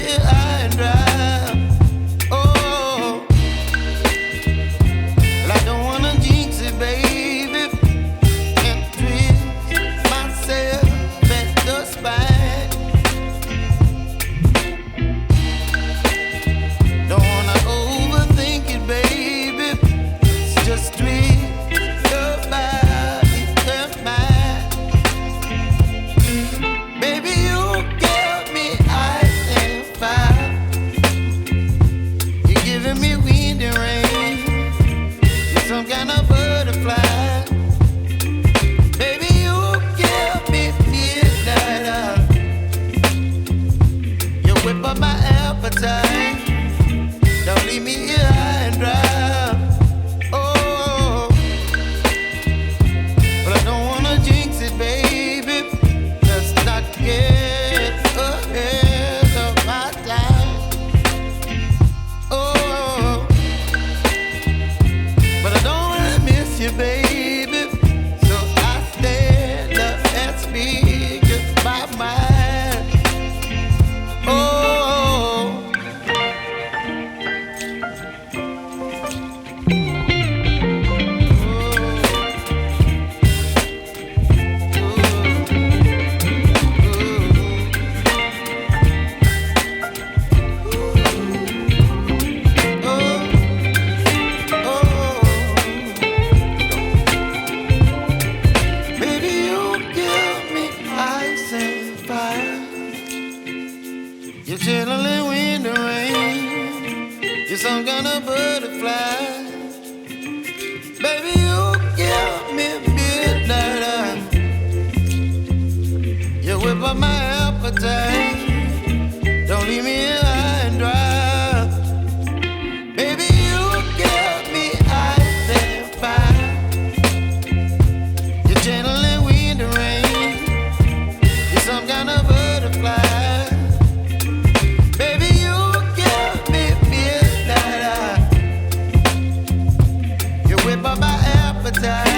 here high and dry. Oh, well, I don't wanna jinx it, baby, and twist myself at the spine. Don't wanna overthink it, baby. It's just twist your body and mine. Baby, you give me ice and fire. You're giving me wind and rain. You're some kind of butterfly. Baby, you give me midnight. You whip up my appetite. Don't leave me here high and dry. Oh, but I don't wanna jinx it, baby. Let's not get ahead of my time. Oh, but I don't wanna miss you, baby. So I stand up and speak my mind. Oh. Baby, you give me ice and fire. You're chilling wind and rain. You're some kind of butterfly. Baby, you give me midnight. You whip up my appetite. Don't leave me here high and dry. Baby, you give me ice and fire. You're channeling wind and rain. You're some kind of butterfly. Baby, you give me midnight. You whip up my appetite.